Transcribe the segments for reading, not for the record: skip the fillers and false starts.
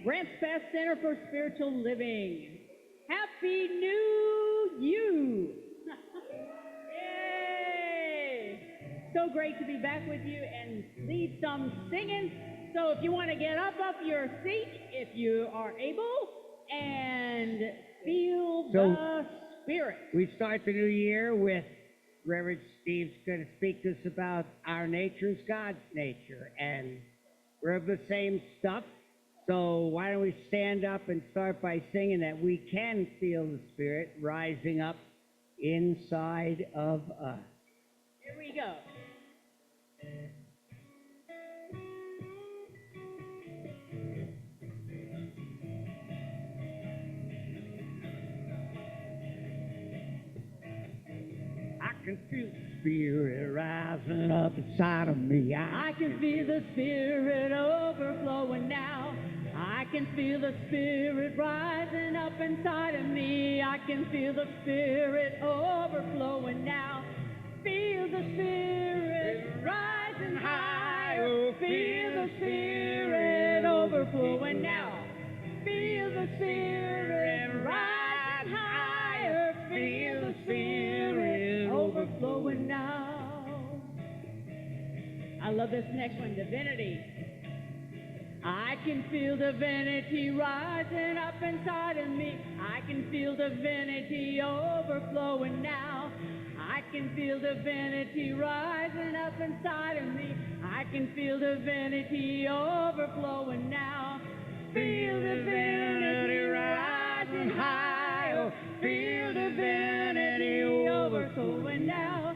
Grants Pass Center for Spiritual Living. Happy New You! Yay! So great to be back with you and lead some singing. So if you want to get up off your seat, if you are able, and feel the Spirit. We start the new year with Reverend Steve's going to speak to us about our nature is God's nature, and we're of the same stuff. So why don't we stand up and start by singing that we can feel the Spirit rising up inside of us. Here we go. I can feel the Spirit rising up inside of me. I can feel the Spirit overflowing now. I can feel the Spirit rising up inside of me. I can feel the Spirit overflowing now. Feel the Spirit rising high. Oh, feel the Spirit overflowing now. Feel the Spirit rising higher. Feel the Spirit overflowing now. I love this next one, divinity. I can feel divinity rising up inside of me. I can feel divinity overflowing now. I can feel divinity rising up inside of me. I can feel divinity overflowing now. Feel divinity rising high. Feel divinity overflowing now.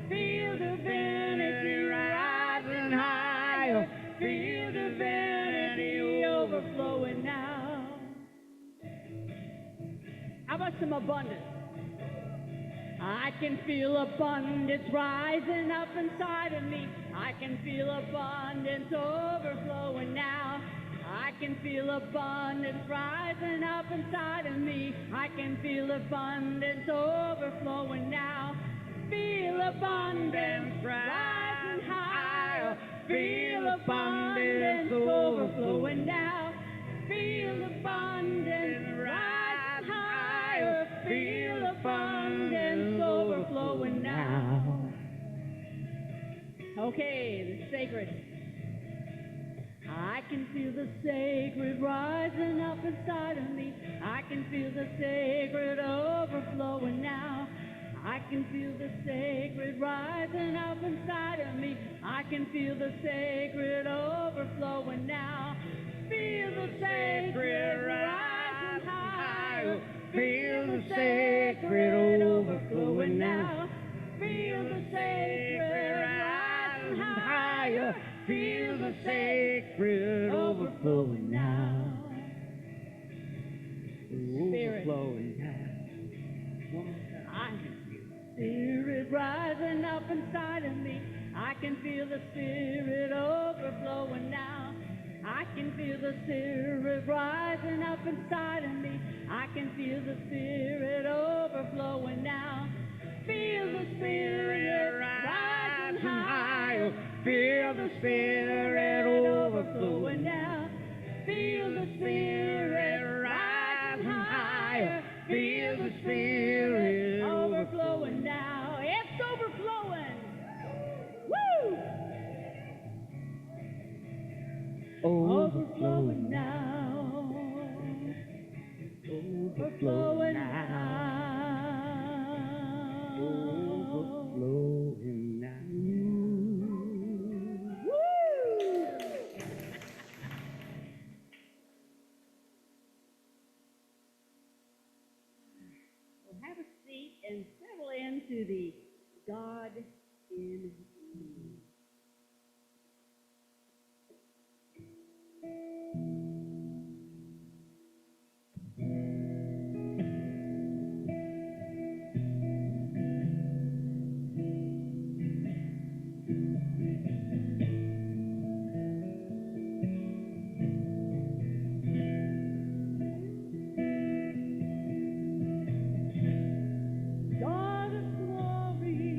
Feel divinity rising high. Feel divinity overflowing now. How about some abundance? I can feel abundance rising up inside of me. I can feel abundance overflowing now. I can feel abundance rising up inside of me. I can feel abundance overflowing now. Feel abundance rising high. Feel abundance overflowing now. Feel abundance rising higher. Feel abundance overflowing now. Okay, the sacred. I can feel the sacred rising up inside of me. I can feel the sacred overflowing now. I can feel the sacred rising up inside of me. I can feel the sacred overflowing now. Feel the sacred rising high. Feel the sacred overflowing now. Feel the sacred rising higher. Feel the sacred overflowing now. Spirit. Overflowing now. Spirit rising up inside of me. I can feel the Spirit overflowing now. I can feel the Spirit rising up inside of me. I can feel the Spirit overflowing now. Feel the Spirit rising high. Feel the Spirit overflowing now. Feel the Spirit rising higher. Feel the Spirit overflowing now. It's overflowing. Woo! Overflowing now. Overflowing now. Overflowing now. Woo! Well, have a seat and settle into the God in me. God of glory,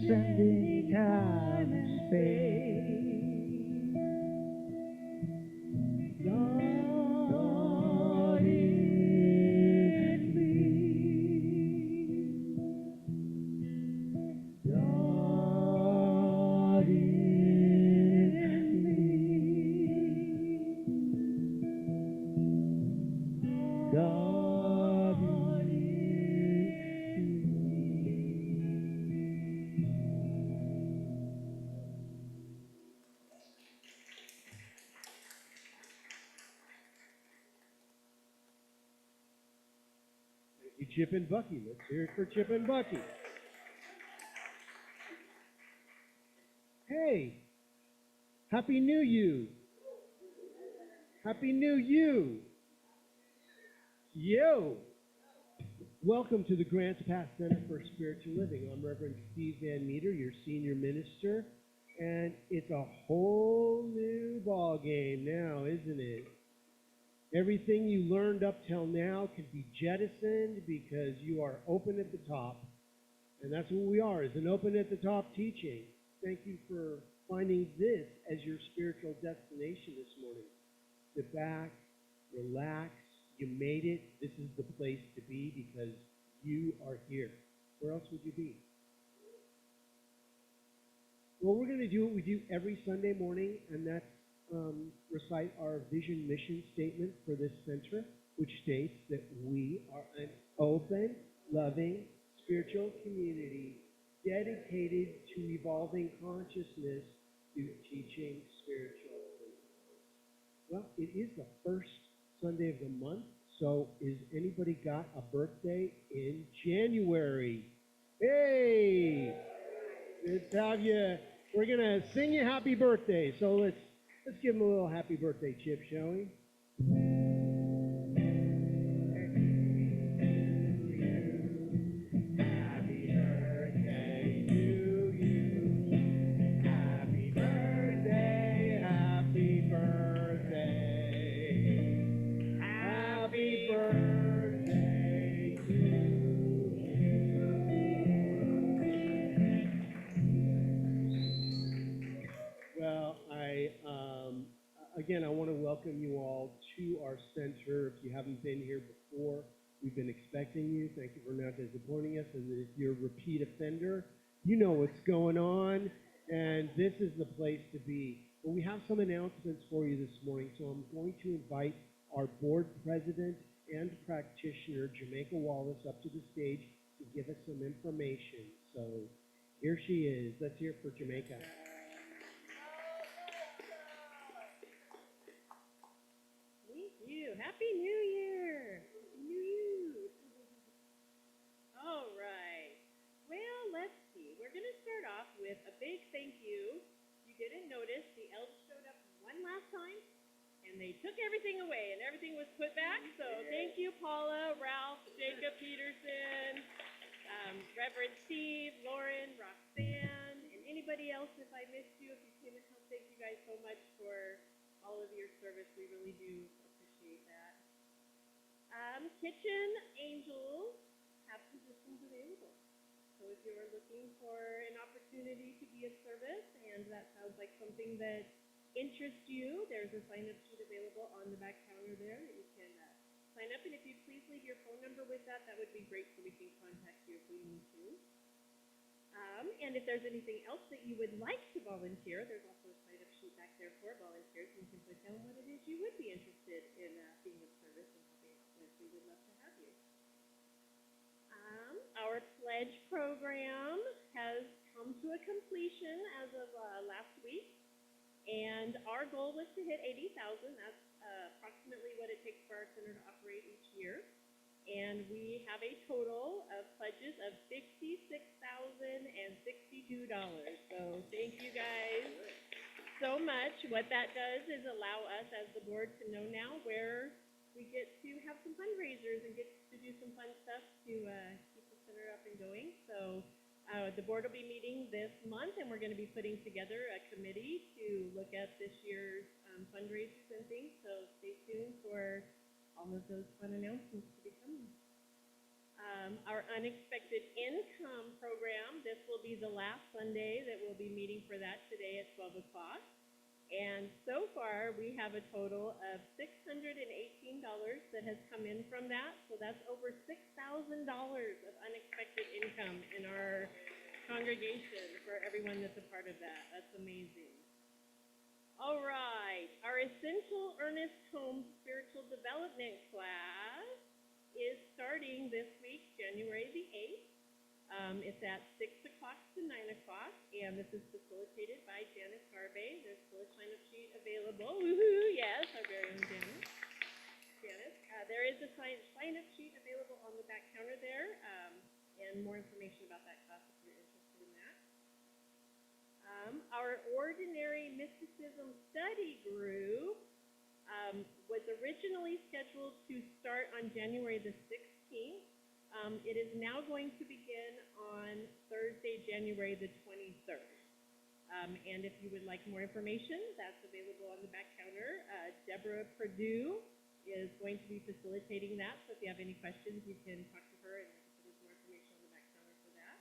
transcending time and space. God in me. God in me. God in me. Thank you, Chip and Bucky. Let's hear it for Chip and Bucky. Hey, Happy New You. Happy New You. Yo. Welcome to the Grants Pass Center for Spiritual Living. I'm Reverend Steve Van Meter, your senior minister, and it's a whole new ball game now, isn't it? Everything you learned up till now can be jettisoned because you are open at the top. And that's what we are, is an open at the top teaching. Thank you for finding this as your spiritual destination this morning. Sit back, relax. You made it. This is the place to be because you are here. Where else would you be? Well, we're going to do what we do every Sunday morning, and that's recite our vision mission statement for this center, which states that we are an open, loving, spiritual community dedicated to evolving consciousness through teaching spiritual principles. Well, it is the first Sunday of the month, so is anybody got a birthday in January? Hey! Let's have you, we're going to sing you happy birthday, so let's give him a little happy birthday, Chip, shall we? Happy birthday to you. Happy birthday, happy birthday. Happy birthday to you. Well, again, I want to welcome you all to our center. If you haven't been here before, we've been expecting you. Thank you for not disappointing us. And if you're a repeat offender, you know what's going on, and this is the place to be. But we have some announcements for you this morning, so I'm going to invite our board president and practitioner, Jamaica Wallace, up to the stage to give us some information. So here she is. Let's hear it for Jamaica. Thank you. Happy New Year. Happy New You. All right. Well, let's see. We're going to start off with a big thank you. You didn't notice the elves showed up one last time, and they took everything away, and everything was put back. So thank you, Paula, Ralph, Jacob Peterson, Reverend Steve, Lauren, Roxanne, and anybody else. If I missed you, if you came and helped, thank you guys so much for all of your service. We really do appreciate that. Kitchen Angels have positions available. So if you are looking for an opportunity to be of service and that sounds like something that interests you, there's a sign-up sheet available on the back counter there that you can sign up. And if you'd please leave your phone number with that, that would be great so we can contact you if we need to. And if there's anything else that you would like to volunteer, there's also a sign-up sheet back there for volunteers. You can put down what it is you would be interested in being of service and helping out with. We would love to have you. Our pledge program has come to a completion as of last week, and our goal was to hit 80,000. That's approximately what it takes for our center to operate each year. And we have a total of pledges of $66,062. So thank you guys so much. What that does is allow us as the board to know now where we get to have some fundraisers and get to do some fun stuff to keep the center up and going. So the board will be meeting this month, and we're going to be putting together a committee to look at this year's fundraisers and things. So stay tuned for all of those fun announcements to be coming. Our unexpected income program, this this will be the last Sunday that we'll be meeting for that today at 12 o'clock. And so far, we have a total of $618 that has come in from that. So that's over $6,000 of unexpected income in our congregation for everyone that's a part of that. That's amazing. All right, our Essential Ernest Holmes Spiritual Development class is starting this week, January the 8th. It's at 6 o'clock to 9 o'clock, and this is facilitated by Janice Garvey. There's still a sign-up sheet available. Woohoo! Yes, our very own Janice. There is a sign-up sheet available on the back counter there, and more information about that class if you're interested in that. Our Ordinary Mysticism Study Group was originally scheduled to start on January the 16th. It is now going to begin on Thursday, January the 23rd. And if you would like more information, that's available on the back counter. Deborah Perdue is going to be facilitating that, so if you have any questions, you can talk to her, and there's more information on the back counter for that.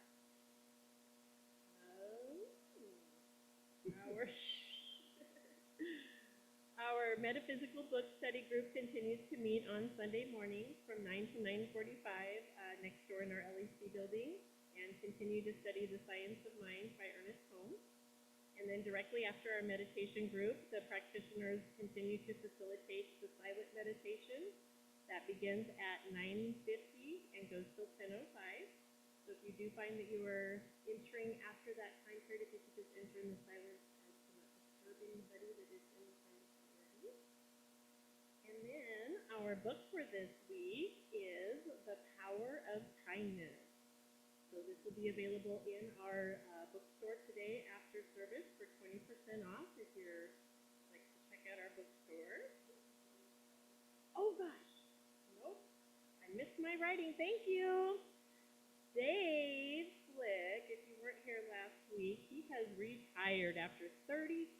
Our Metaphysical Book Study Group continues to meet on Sunday mornings from 9 to 9:45 next door in our LEC building, and continue to study The Science of Mind by Ernest Holmes. And then directly after our meditation group, the practitioners continue to facilitate the silent meditation. That begins at 9:50 and goes till 10:05. So if you do find that you are entering after that time period, if you could just enter in the silence as to not disturb anybody that is in the silence already. And then our book for this week is The Power of Kindness. So this will be available in our bookstore today after service for 20% off if you're like to check out our bookstore. Oh gosh, nope, I missed my writing. Thank you. Dave Slick, if you weren't here last week, he has retired after 35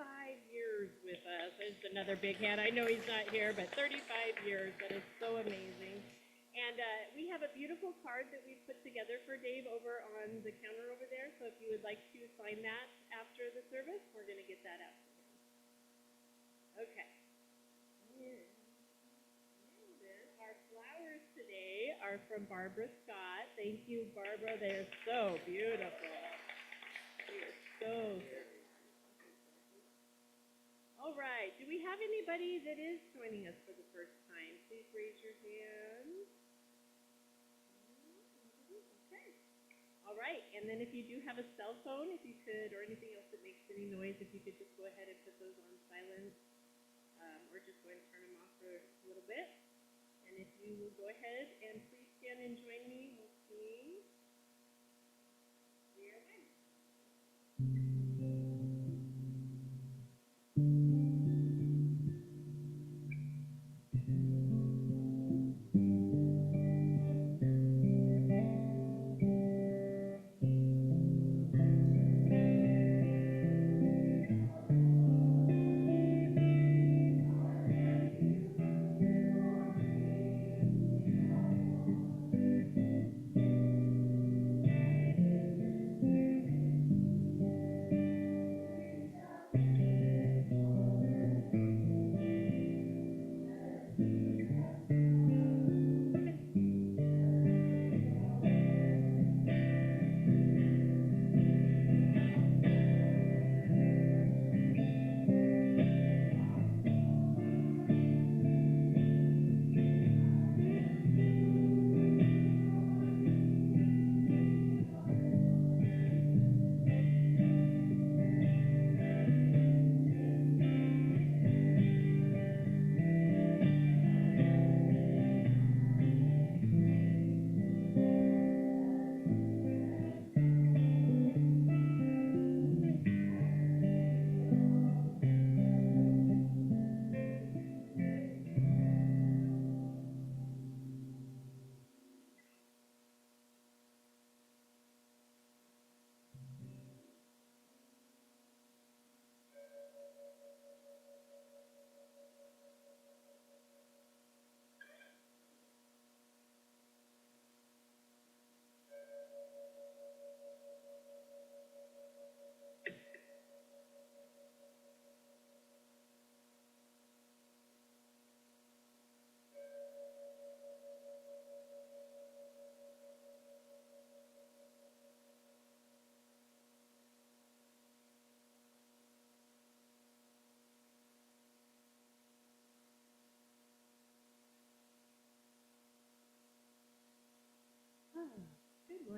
years with us. There's another big hand. I know he's not here, but 35 years. That is so amazing. And we have a beautiful card that we've put together for Dave over on the counter over there. So if you would like to sign that after the service, we're going to get that out to him. Okay. And then our flowers today are from Barbara Scott. Thank you, Barbara. They're so beautiful. They are so good. All right. Do we have anybody that is joining us for the first time? Please raise your hand. Okay. All right. And then if you do have a cell phone, if you could, or anything else that makes any noise, if you could just go ahead and put those on silent, or just go ahead and turn them off for a little bit. And if you will go ahead and please stand and join me, we'll sing. We are one.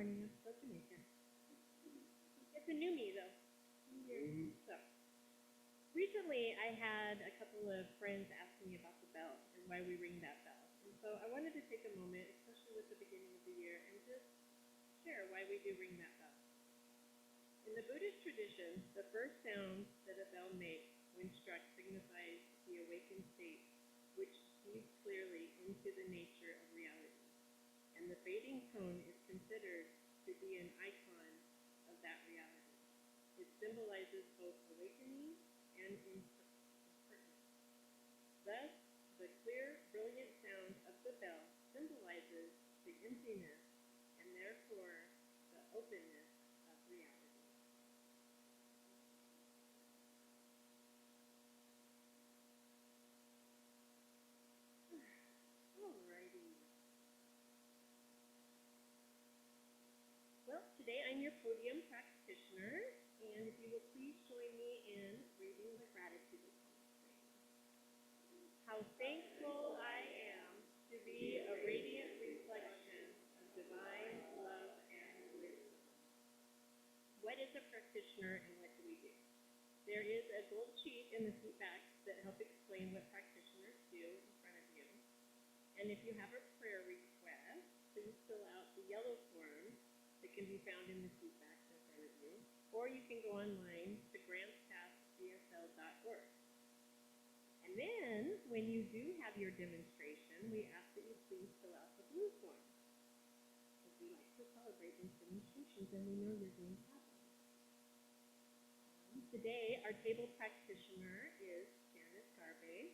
learning I'm so Jamaican. It's a new me though. New year. So recently I had a couple of friends ask me about the bell and why we ring that bell. And so I wanted to take a moment, especially with the beginning of the year, and just share why we do ring that bell. In the Buddhist tradition, the first sound that a bell makes when struck signifies the awakened state, which sees clearly into the nature of reality. And the fading tone is considered to be an icon of that reality. It symbolizes both awakening and impermanence. Thus, the clear, brilliant sound of the bell symbolizes the emptiness and therefore the openness of reality. Alrighty. Well, today I'm your podium practitioner, and if you will please join me in reading the gratitude refrain. How thankful I am to be a radiant reflection of divine love and wisdom. What is a practitioner and what do we do? There is a gold sheet in the seat backs that help explain what practitioners do in front of you. And if you have a prayer request, please fill out the yellow form that can be found in the seat backs in front of you. Or you can go online to grantstaffgsl.org. And then, when you do have your demonstration, we ask that you please fill out the blue form. Because we like to celebrate these demonstrations and we know you're going to have them. Today, our table practitioner is Janice Garbe,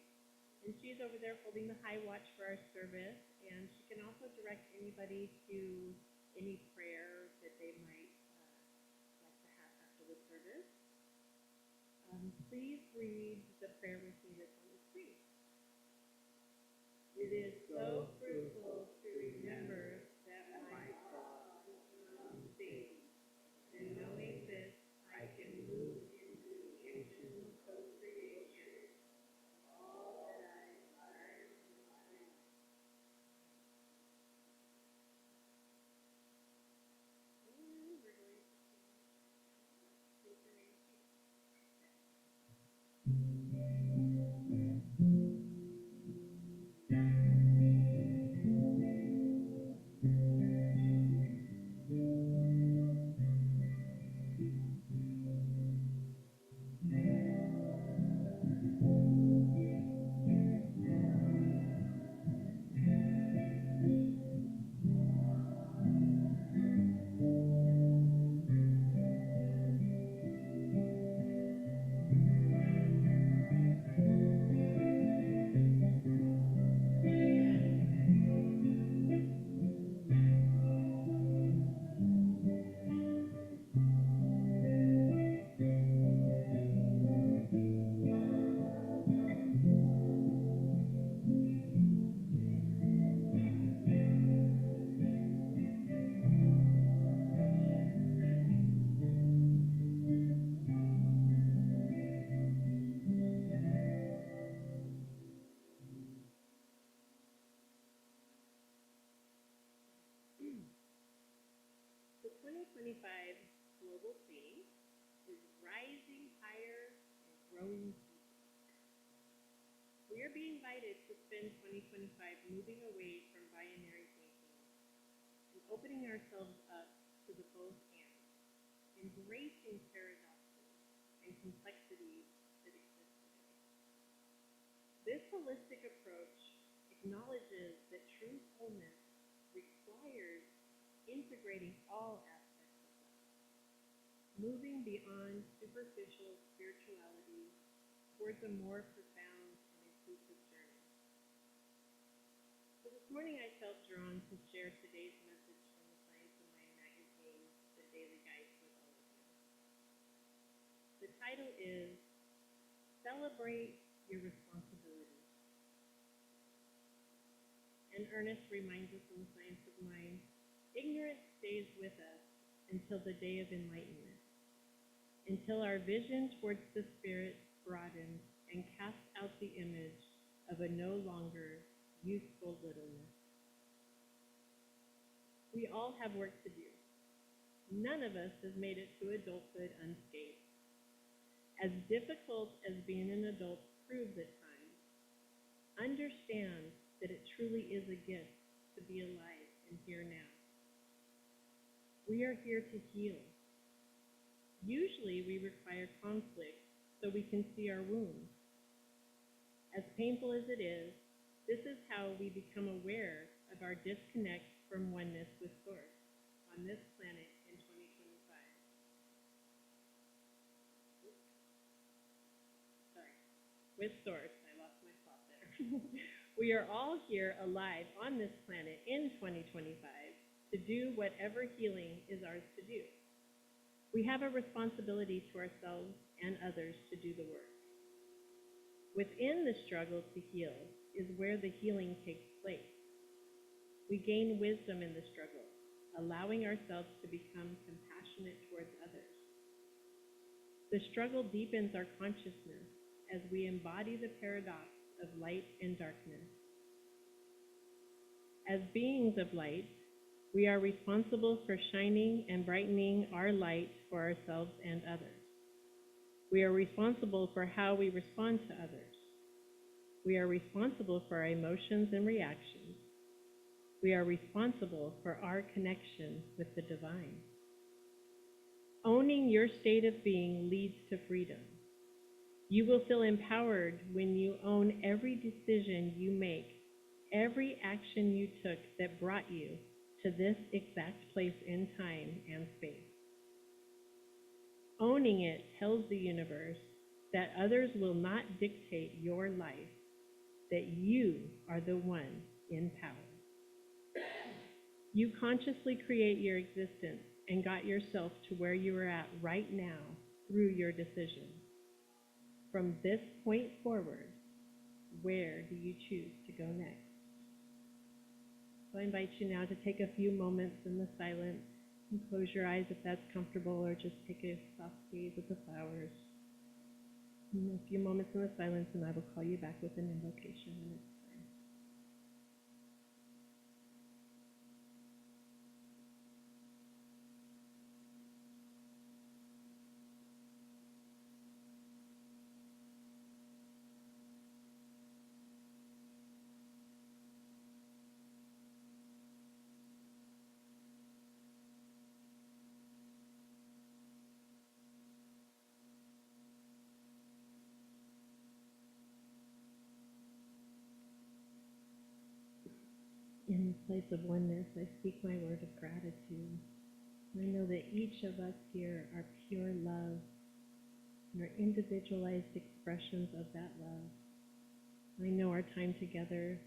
and she's over there holding the high watch for our service, and she can also direct anybody to any prayer that they might like to have after the service. Please read the prayer with me that's on the screen. It is so fruitful to remember that my thoughts are state, and knowing this, I can move into action co-creation of all that I desire in my life. And we're going to take the name sheet. The 2025 global theme is Rising Higher and Growing Deeper. We are being invited to spend 2025 moving away from binary thinking and opening ourselves up to the both and, embracing paradoxes and complexities that exist today. This holistic approach acknowledges that true wholeness requires integrating all aspects of life, moving beyond superficial spirituality towards a more profound and inclusive journey. So this morning I felt drawn to share today's message from the Science of Mind magazine, The Daily Guide, with all of you. The title is Celebrate Your Responsibilities. And Ernest reminds us in the Science of Mind, ignorance stays with us until the day of enlightenment, until our vision towards the Spirit broadens and casts out the image of a no longer useful littleness. We all have work to do, None of us has made it to adulthood unscathed. As difficult as being an adult proves at times, understand that it truly is a gift to be alive and here now. We are here to heal. Usually we require conflict so we can see our wounds. As painful as it is, this is how we become aware of our disconnect from oneness with Source on this planet in 2025. Sorry, with Source, I lost my spot there. We are all here alive on this planet in 2025 to do whatever healing is ours to do. We have a responsibility to ourselves and others to do the work. Within the struggle to heal is where the healing takes place. We gain wisdom in the struggle, allowing ourselves to become compassionate towards others. The struggle deepens our consciousness as we embody the paradox of light and darkness. As beings of light, we are responsible for shining and brightening our light for ourselves and others. We are responsible for how we respond to others. We are responsible for our emotions and reactions. We are responsible for our connection with the divine. Owning your state of being leads to freedom. You will feel empowered when you own every decision you make, every action you took that brought you to this exact place in time and space. Owning it tells the universe that others will not dictate your life, that you are the one in power. You consciously create your existence and got yourself to where you are at right now through your decisions. From this point forward, where do you choose to go next? So I invite you now to take a few moments in the silence and close your eyes if that's comfortable, or just take a soft gaze at the flowers. And a few moments in the silence, and I will call you back with an invocation when it's time. In this place of oneness, I speak my word of gratitude. I know that each of us here are pure love and are individualized expressions of that love. I know our time together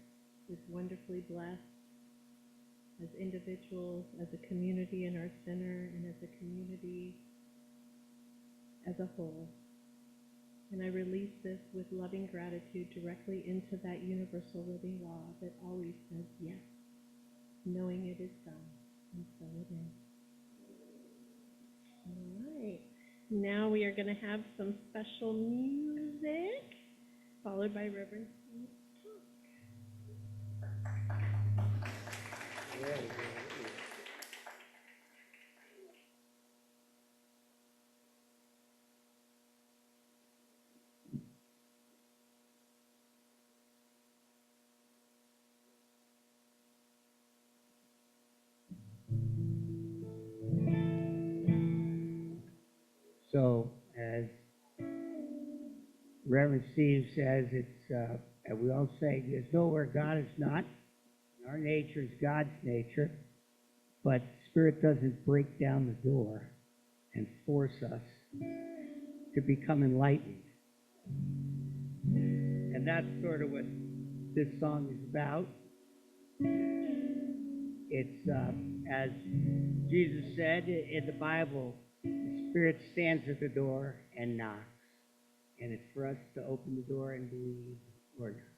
is wonderfully blessed as individuals, as a community in our center, and as a community as a whole. And I release this with loving gratitude directly into that universal living law that always says yes, knowing it is done, and so it is. All right. Now we are going to have some special music, followed by Reverend Steve's talk. So, as Reverend Steve says, and we all say, there's nowhere God is not. Our nature is God's nature, but Spirit doesn't break down the door and force us to become enlightened. And that's sort of what this song is about. It's, as Jesus said in the Bible, the Spirit stands at the door and knocks. And it's for us to open the door and believe or not.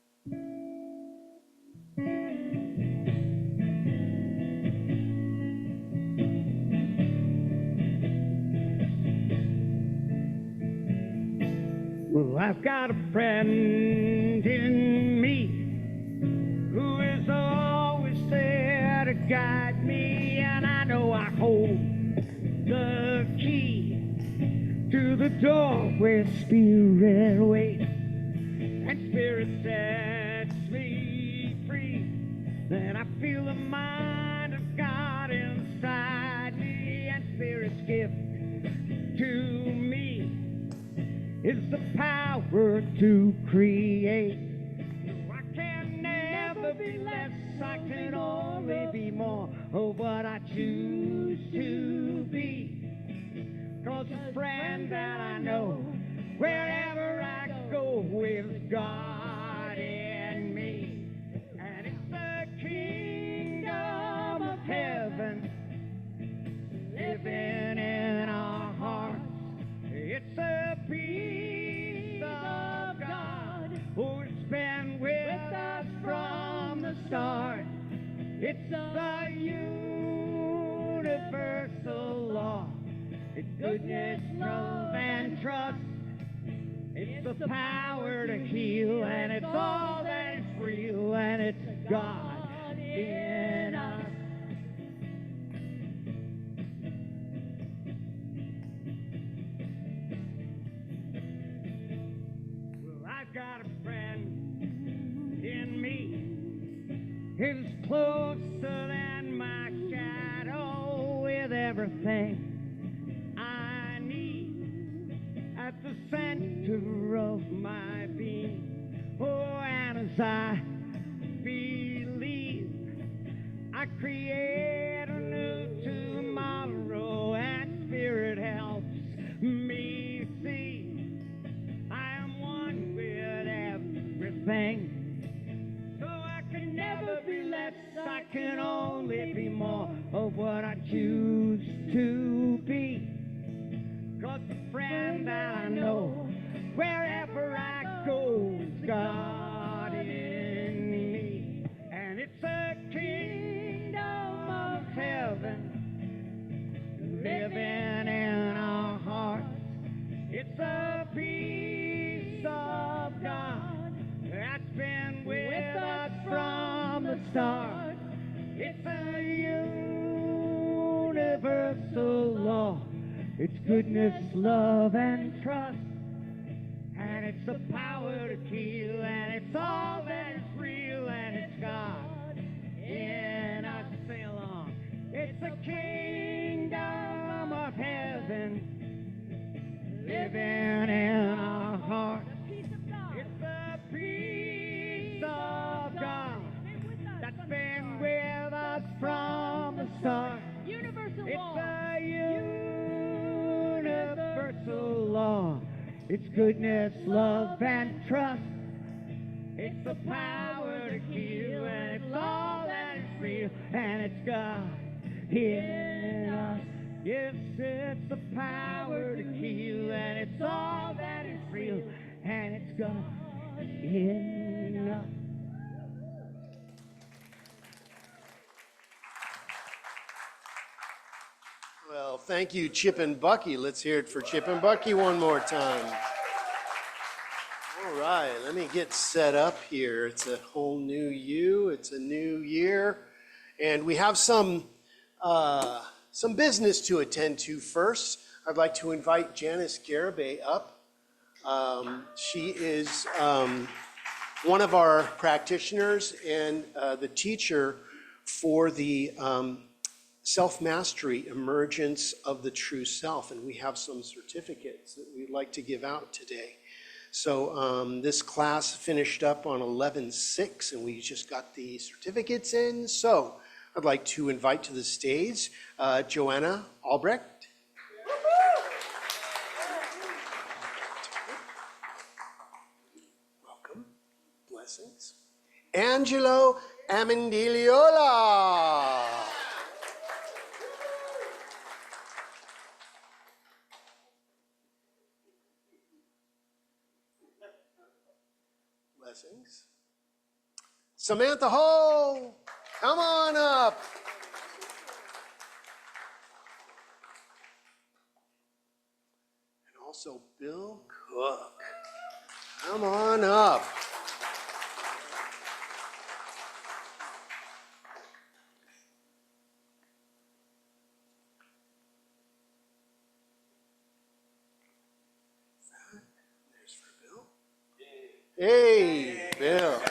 Well, I've got a friend in me who is always there to guide me, and I know I hold key to the door where spirit waits, and spirit sets me free. Then I feel the mind of God inside me, and spirit's gift to me is the power to create. No, I can never be less, I can only be more of what I choose to be. 'Cause the friend that I know, wherever I go, with God in me. And it's the kingdom of heaven living in our hearts. It's the peace of God who's been with us from the start. It's the universal law. It's goodness, love, and trust. It's the power to heal, and it's all that is real, and it's God in us. Well, I've got a friend in me who's closer than my shadow, with everything I need at the center of my being. Oh, and as I believe, I create a new tomorrow, and spirit helps me see I am one with everything. So I can never be less, I can only be more of what I choose to be. 'Cause the friend that I know, wherever I go, is God in me. And it's the kingdom of heaven living in our hearts. It's the peace of God that's been with us from the start. It's the universal law. It's goodness, love, and trust. And it's the power to heal, and it's all that is real, and it's God in us. Sing along. It's the kingdom of heaven living in our hearts. It's the peace of God that's been with us from the start. Universal It's law. the universal law. It's goodness, love, and trust. It's the power to heal, and it's all that is real, and it's God in us. Yes, it's the power to heal, and it's all that is real, and it's God in us. Well, thank you, Chip and Bucky. Let's hear it for Chip and Bucky one more time. All right, let me get set up here. It's a whole new you. It's a new year. And we have some business to attend to first. I'd like to invite Janice Garibay up. She is one of our practitioners and the teacher for the Self-Mastery, Emergence of the True Self. And we have some certificates that we'd like to give out today. So this class finished up on 11/6, and we just got the certificates in. So I'd like to invite to the stage Joanna Albrecht. Welcome. Blessings. Angelo Amendola. Blessings. Samantha Ho, come on up. And also Bill Cook, come on up. Hey, Bill.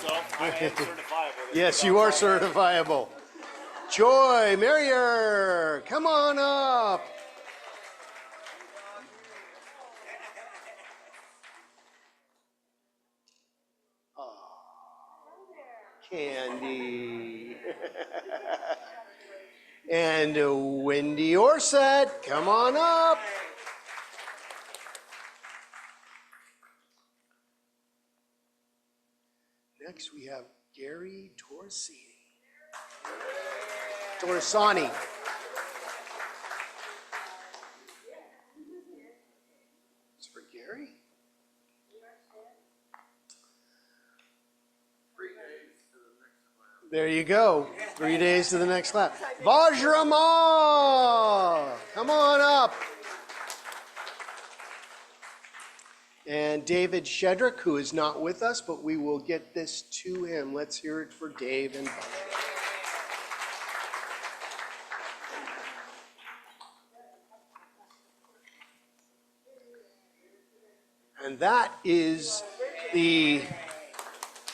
So I am certifiable. Yes, you are certifiable. Joy, Marrier, come on up. Candy. And Wendy Orset, come on up. Next we have Gary Torsani. It's for Gary? There you go. 3 days to the next lap. Vajramal, come on up. And David Shedrick, who is not with us, but we will get this to him. Let's hear it for Dave and Vajra. And that is the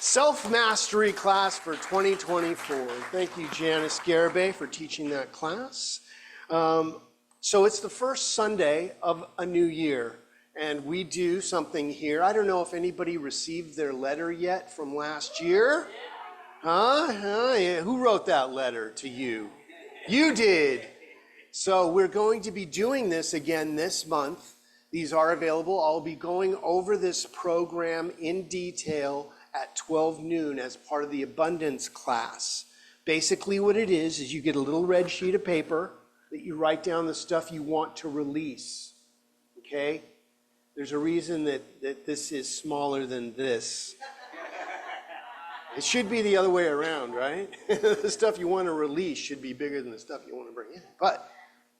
Self-Mastery class for 2024. Thank you, Janice Garibay, for teaching that class. So it's the first Sunday of a new year, and we do something here. I don't know if anybody received their letter yet from last year. Yeah. Who wrote that letter to you? You did. So we're going to be doing this again this month. These are available. I'll be going over this program in detail at 12 noon as part of the abundance class. Basically what it is you get a little red sheet of paper that you write down the stuff you want to release, okay? There's a reason that this is smaller than this. It should be the other way around, right? The stuff you want to release should be bigger than the stuff you want to bring in, but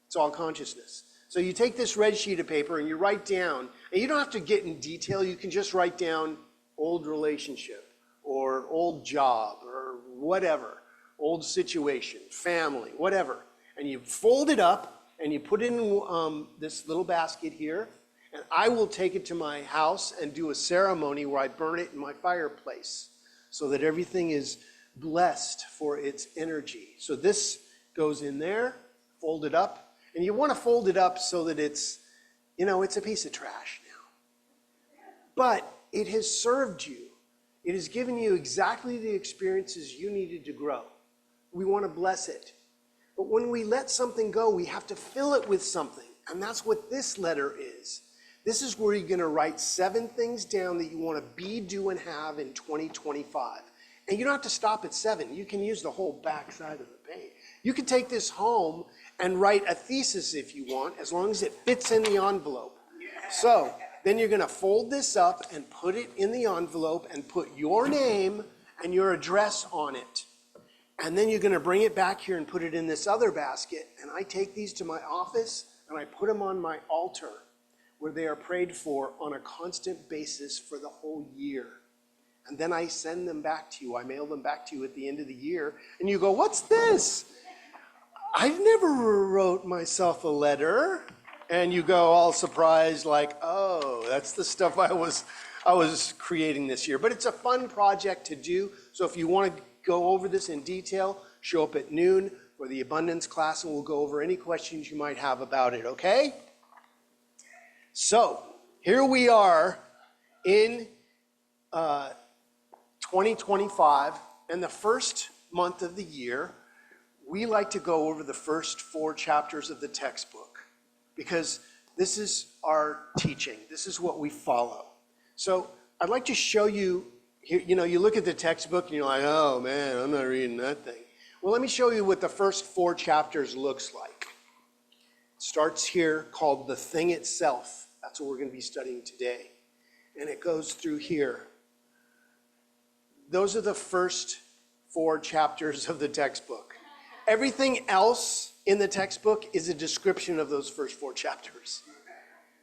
it's all consciousness. So you take this red sheet of paper and you write down, and you don't have to get in detail, you can just write down old relationship or old job or whatever, old situation, family, whatever. And you fold it up and you put it in this little basket here, and I will take it to my house and do a ceremony where I burn it in my fireplace so that everything is blessed for its energy. So this goes in there, fold it up, and you want to fold it up so that it's, it's a piece of trash now. But it has served you. It has given you exactly the experiences you needed to grow. We want to bless it. But when we let something go, we have to fill it with something. And that's what this letter is. This is where you're going to write 7 things down that you want to be, do, and have in 2025. And you don't have to stop at 7. You can use the whole back side of the page. You can take this home and write a thesis if you want, as long as it fits in the envelope. So then you're going to fold this up and put it in the envelope and put your name and your address on it. And then you're going to bring it back here and put it in this other basket. And I take these to my office and I put them on my altar where they are prayed for on a constant basis for the whole year. And then I send them back to you. I mail them back to you at the end of the year. And you go, what's this? I never wrote myself a letter. And you go all surprised like, oh, that's the stuff I was creating this year. But it's a fun project to do. So if you want to go over this in detail, show up at noon for the abundance class and we'll go over any questions you might have about it, okay? So here we are in 2025, and the first month of the year, we like to go over the first 4 chapters of the textbook because this is our teaching. This is what we follow. So I'd like to show you, you look at the textbook and you're like, oh man, I'm not reading that thing. Well, let me show you what the first 4 chapters looks like. It starts here called The Thing Itself. That's what we're going to be studying today. And it goes through here. Those are the first 4 chapters of the textbook. Everything else in the textbook is a description of those first 4 chapters.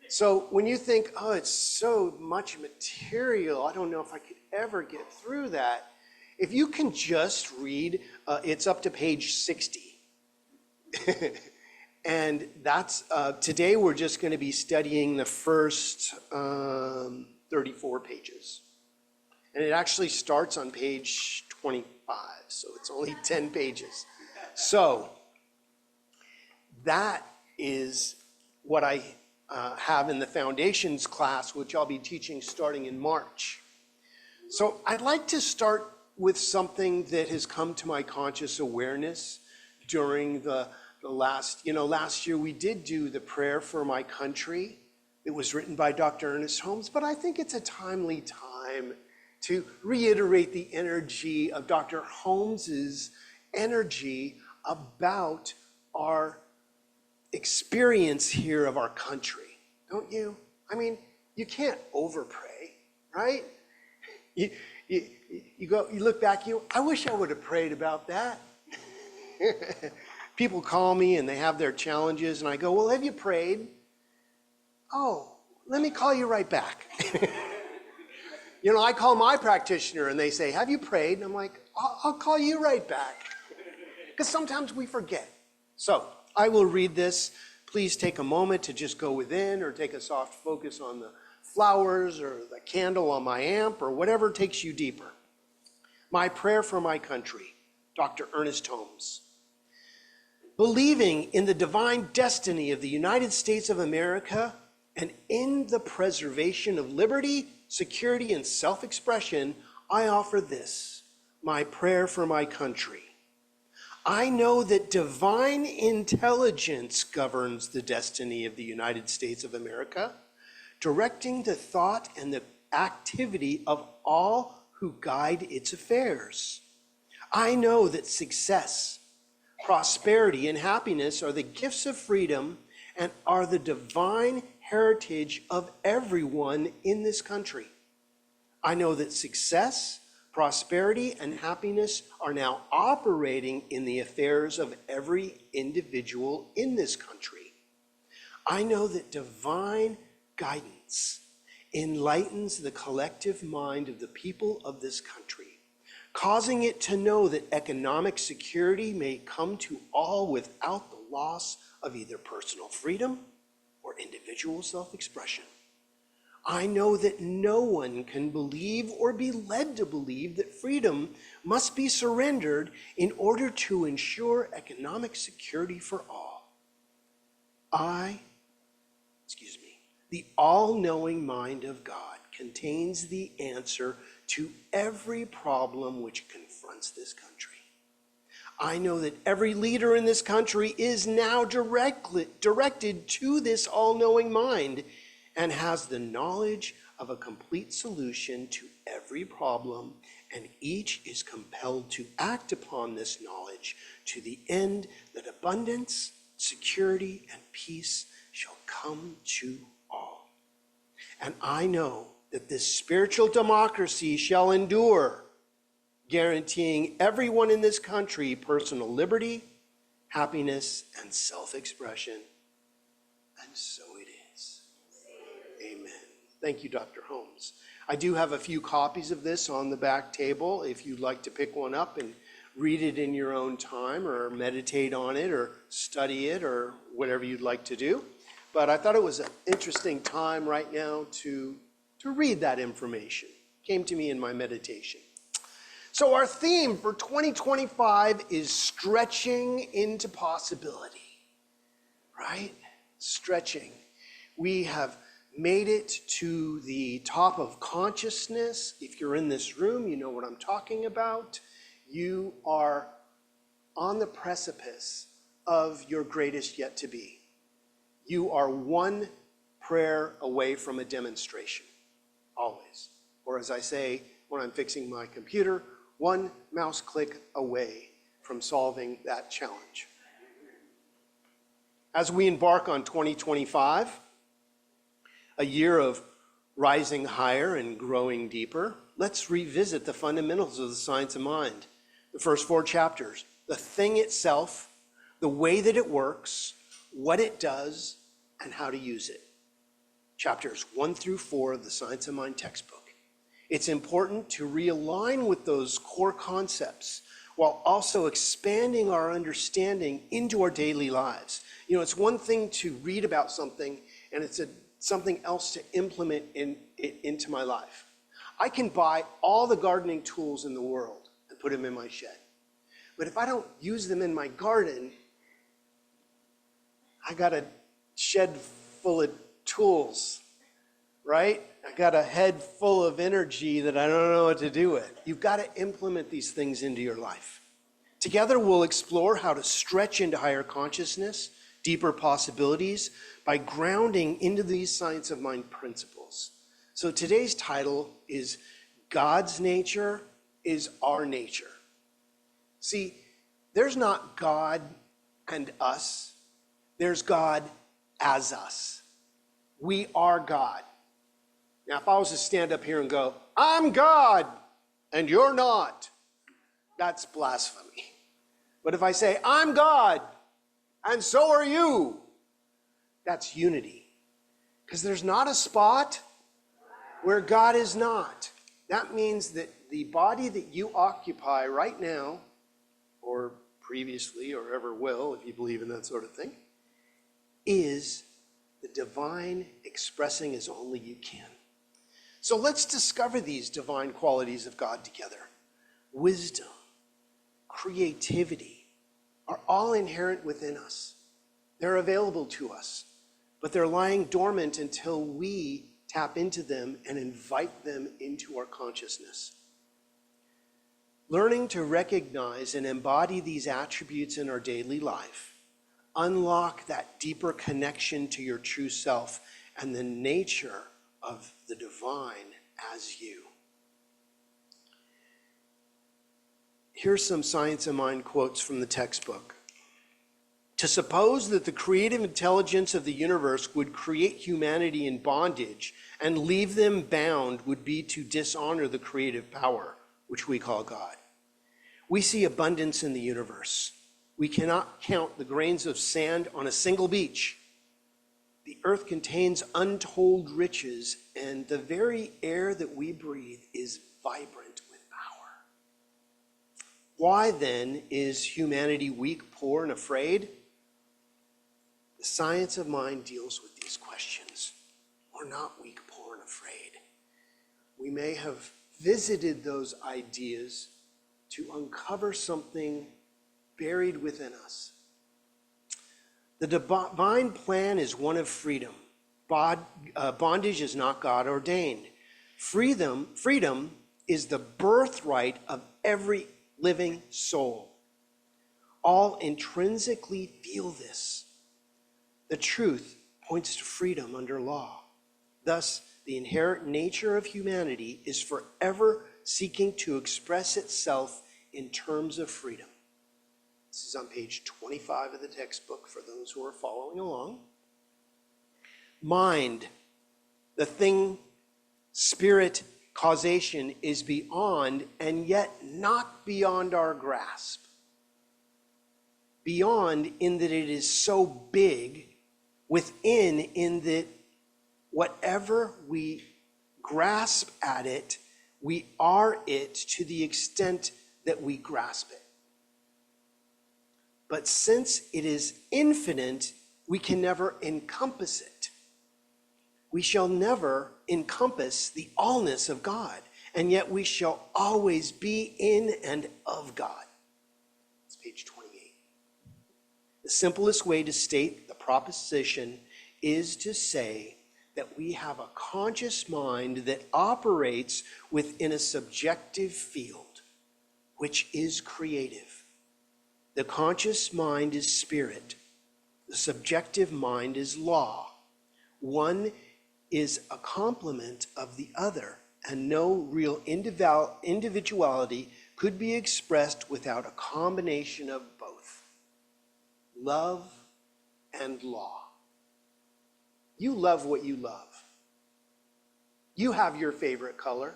So when you think, oh, it's so much material, I don't know if I could ever get through that. If you can just read, it's up to page 60. And that's, today we're just going to be studying the first 34 pages. And it actually starts on page 25, so it's only 10 pages. So that is what I have in the foundations class, which I'll be teaching starting in March. So I'd like to start with something that has come to my conscious awareness during the last year we did do the prayer for my country. It was written by Dr. Ernest Holmes, but I think it's a timely time to reiterate the energy of Dr. Holmes's energy about our experience here of our country, don't you? I mean, you can't overpray, right? You look back, I wish I would have prayed about that. People call me and they have their challenges, and I go, well, have you prayed? Oh, let me call you right back. I call my practitioner and they say, have you prayed? And I'm like, I'll call you right back. Because sometimes we forget. So I will read this. Please take a moment to just go within, or take a soft focus on the flowers or the candle on my amp, or whatever takes you deeper. My prayer for my country, Dr. Ernest Holmes. Believing in the divine destiny of the United States of America and in the preservation of liberty, security, and self-expression, I offer this, my prayer for my country. I know that divine intelligence governs the destiny of the United States of America, directing the thought and the activity of all who guide its affairs. I know that success, prosperity, and happiness are the gifts of freedom and are the divine heritage of everyone in this country. I know that success, prosperity, and happiness are now operating in the affairs of every individual in this country. I know that divine guidance enlightens the collective mind of the people of this country, causing it to know that economic security may come to all without the loss of either personal freedom or individual self-expression. I know that no one can believe or be led to believe that freedom must be surrendered in order to ensure economic security for all. The all-knowing mind of God contains the answer to every problem which confronts this country. I know that every leader in this country is now directed to this all-knowing mind and has the knowledge of a complete solution to every problem, and each is compelled to act upon this knowledge to the end that abundance, security, and peace shall come to all. And I know that this spiritual democracy shall endure, guaranteeing everyone in this country personal liberty, happiness, and self-expression. And so it is. Amen. Thank you, Dr. Holmes. I do have a few copies of this on the back table if you'd like to pick one up and read it in your own time, or meditate on it, or study it, or whatever you'd like to do. But I thought it was an interesting time right now to read that information. It came to me in my meditation. So our theme for 2025 is stretching into possibility, right? Stretching. We have made it to the top of consciousness. If you're in this room, you know what I'm talking about. You are on the precipice of your greatest yet to be. You are one prayer away from a demonstration, always. Or as I say when I'm fixing my computer, one mouse click away from solving that challenge. As we embark on 2025, a year of rising higher and growing deeper, let's revisit the fundamentals of the science of mind. The first 4 chapters, the thing itself, the way that it works, what it does, and how to use it. Chapters 1 through 4 of the Science of Mind textbook. It's important to realign with those core concepts while also expanding our understanding into our daily lives. You know, it's one thing to read about something, and it's something else to implement into my life. I can buy all the gardening tools in the world and put them in my shed. But if I don't use them in my garden, I got a shed full of tools, right? I got a head full of energy that I don't know what to do with. You've got to implement these things into your life. Together, we'll explore how to stretch into higher consciousness, deeper possibilities, by grounding into these science of mind principles. So today's title is God's Nature is Our Nature. See, there's not God and us. There's God as us. We are God. Now, if I was to stand up here and go, I'm God and you're not, that's blasphemy. But if I say, I'm God and so are you, that's unity. Because there's not a spot where God is not. That means that the body that you occupy right now, or previously, or ever will, if you believe in that sort of thing, is the divine expressing as only you can. So let's discover these divine qualities of God together. Wisdom, creativity are all inherent within us. They're available to us, but they're lying dormant until we tap into them and invite them into our consciousness. Learning to recognize and embody these attributes in our daily life unlock that deeper connection to your true self and the nature of the divine as you. Here's some Science of Mind quotes from the textbook. To suppose that the creative intelligence of the universe would create humanity in bondage and leave them bound would be to dishonor the creative power, which we call God. We see abundance in the universe. We cannot count the grains of sand on a single beach. The earth contains untold riches, and the very air that we breathe is vibrant with power. Why then is humanity weak, poor, and afraid? The Science of Mind deals with these questions. We're not weak, poor, and afraid. We may have visited those ideas to uncover something buried within us. The divine plan is one of freedom. Bondage is not God ordained. Freedom is the birthright of every living soul. All intrinsically feel this. The truth points to freedom under law. Thus, the inherent nature of humanity is forever seeking to express itself in terms of freedom. This is on page 25 of the textbook for those who are following along. Mind, the thing, spirit, causation is beyond and yet not beyond our grasp. Beyond in that it is so big, within in that whatever we grasp at it, we are it to the extent that we grasp it. But since it is infinite, we can never encompass it. We shall never encompass the allness of God, and yet we shall always be in and of God. It's page 28. The simplest way to state the proposition is to say that we have a conscious mind that operates within a subjective field, which is creative. The conscious mind is spirit. The subjective mind is law. One is a complement of the other, and no real individuality could be expressed without a combination of both. Love and law. You love what you love. You have your favorite color.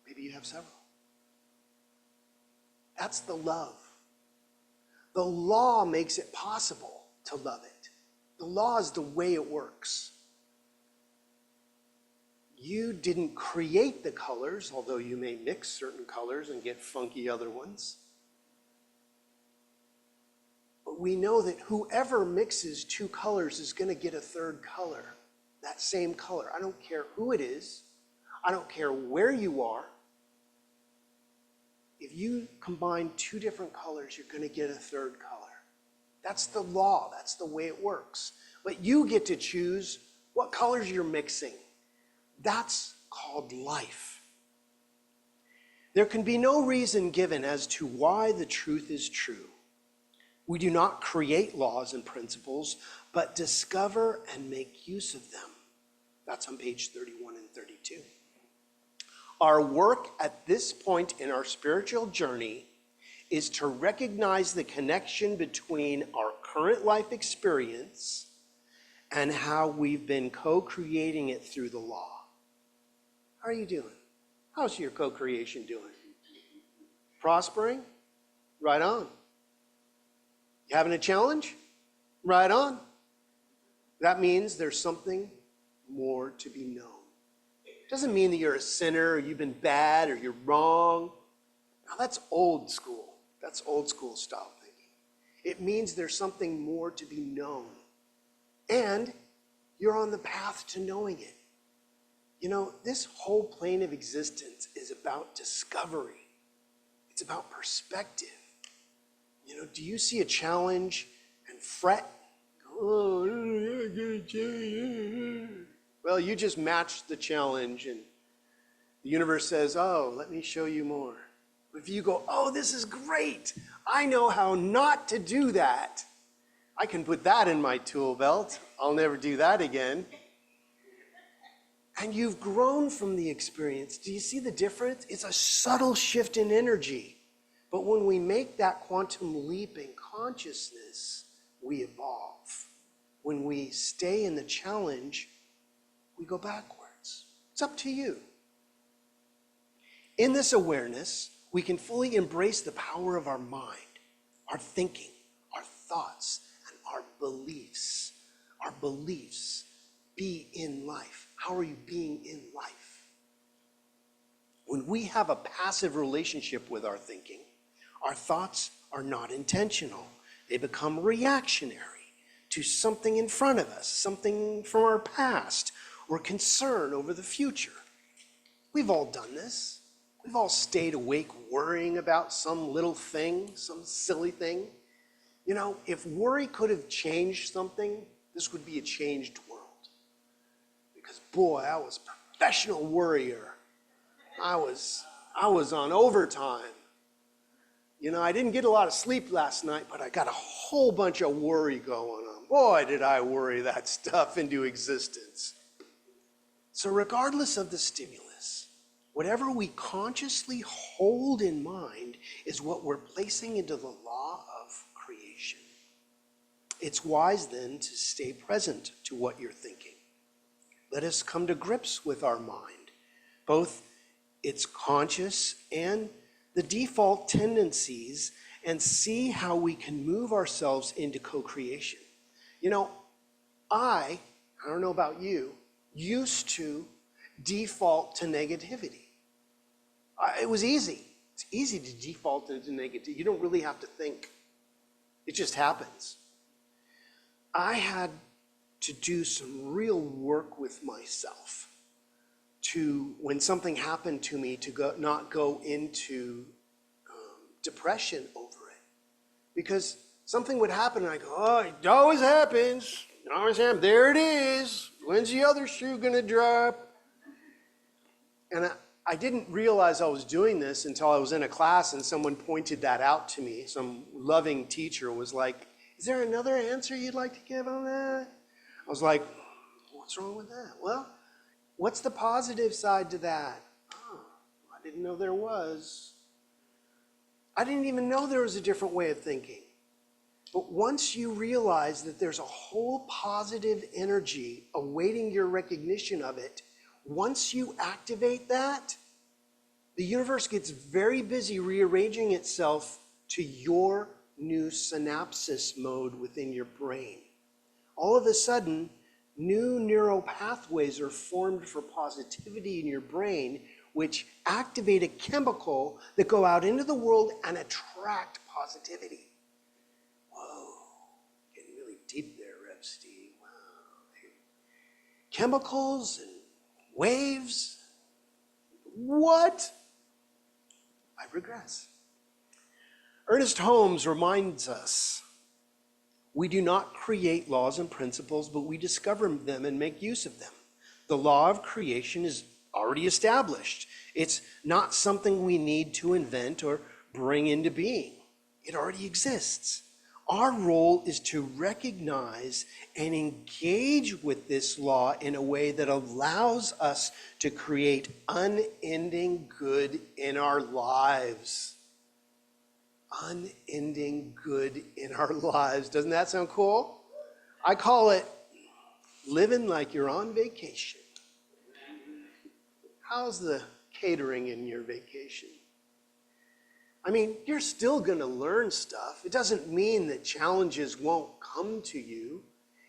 Maybe you have several. That's the love. The law makes it possible to love it. The law is the way it works. You didn't create the colors, although you may mix certain colors and get funky other ones. But we know that whoever mixes two colors is going to get a third color, that same color. I don't care who it is. I don't care where you are. If you combine two different colors, you're going to get a third color. That's the law. That's the way it works. But you get to choose what colors you're mixing. That's called life. There can be no reason given as to why the truth is true. We do not create laws and principles, but discover and make use of them. That's on page 31 and 32. Our work at this point in our spiritual journey is to recognize the connection between our current life experience and how we've been co-creating it through the law. How are you doing? How's your co-creation doing? Prospering? Right on. You having a challenge? Right on. That means there's something more to be known. It doesn't mean that you're a sinner or you've been bad or you're wrong. Now that's old school. That's old school style thinking. It means there's something more to be known. And you're on the path to knowing it. You know, this whole plane of existence is about discovery. It's about perspective. You know, do you see a challenge and fret? Oh, I got a challenge. Well, you just matched the challenge and the universe says, oh, let me show you more. If you go, oh, this is great. I know how not to do that. I can put that in my tool belt. I'll never do that again. And you've grown from the experience. Do you see the difference? It's a subtle shift in energy. But when we make that quantum leap in consciousness, we evolve. When we stay in the challenge, we go backwards. It's up to you. In this awareness, we can fully embrace the power of our mind, our thinking, our thoughts, and our beliefs. Our beliefs. Be in life. How are you being in life? When we have a passive relationship with our thinking, our thoughts are not intentional. They become reactionary to something in front of us, something from our past, or concern over the future. We've all done this. We've all stayed awake worrying about some little thing, some silly thing. You know, if worry could have changed something, this would be a changed world. Because boy, I was a professional worrier. I was on overtime. You know, I didn't get a lot of sleep last night, but I got a whole bunch of worry going on. Boy, did I worry that stuff into existence. So regardless of the stimulus, whatever we consciously hold in mind is what we're placing into the law of creation. It's wise then to stay present to what you're thinking. Let us come to grips with our mind, both its conscious and the default tendencies, and see how we can move ourselves into co-creation. You know, I don't know about you, used to default to negativity. It was easy. It's easy to default into negativity. You don't really have to think. It just happens. I had to do some real work with myself to, when something happened to me, to not go into depression over it. Because something would happen and I go, oh, it always happens. It always happens. There it is. When's the other shoe gonna drop? And I didn't realize I was doing this until I was in a class and someone pointed that out to me. Some loving teacher was like, is there another answer you'd like to give on that? I was like, what's wrong with that? Well, what's the positive side to that? Oh, I didn't know there was. I didn't even know there was a different way of thinking. But once you realize that there's a whole positive energy awaiting your recognition of it, once you activate that, the universe gets very busy rearranging itself to your new synapses mode within your brain. All of a sudden, new neural pathways are formed for positivity in your brain, which activate a chemical that go out into the world and attract positivity. Whoa, getting really deep there, Rev Steve. Wow. Chemicals and waves. What? I regress. Ernest Holmes reminds us, we do not create laws and principles, but we discover them and make use of them. The law of creation is already established. It's not something we need to invent or bring into being. It already exists. Our role is to recognize and engage with this law in a way that allows us to create unending good in our lives. Unending good in our lives. Doesn't that sound cool? I call it living like you're on vacation. How's the catering in your vacation? I mean, you're still going to learn stuff. It doesn't mean that challenges won't come to you.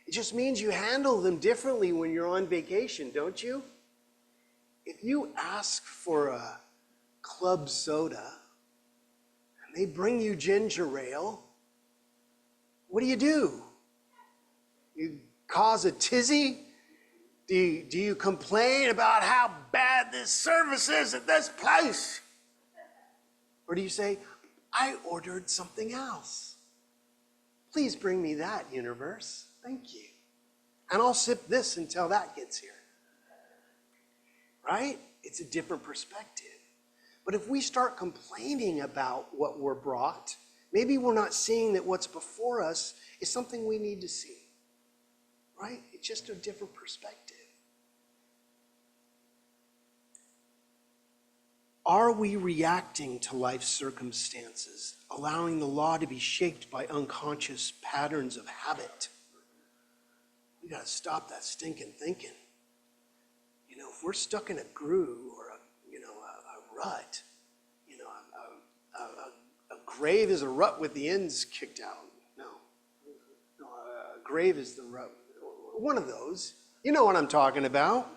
It just means you handle them differently when you're on vacation, don't you? If you ask for a club soda and they bring you ginger ale, what do? You cause a tizzy? Do you complain about how bad this service is at this place? Or do you say, I ordered something else. Please bring me that, universe. Thank you. And I'll sip this until that gets here. Right? It's a different perspective. But if we start complaining about what we're brought, maybe we're not seeing that what's before us is something we need to see. Right? It's just a different perspective. Are we reacting to life's circumstances, allowing the law to be shaped by unconscious patterns of habit? We got to stop that stinking thinking. You know, if we're stuck in a groove or a rut, a grave is a rut with the ends kicked out. No, a grave is the rut. One of those. You know what I'm talking about.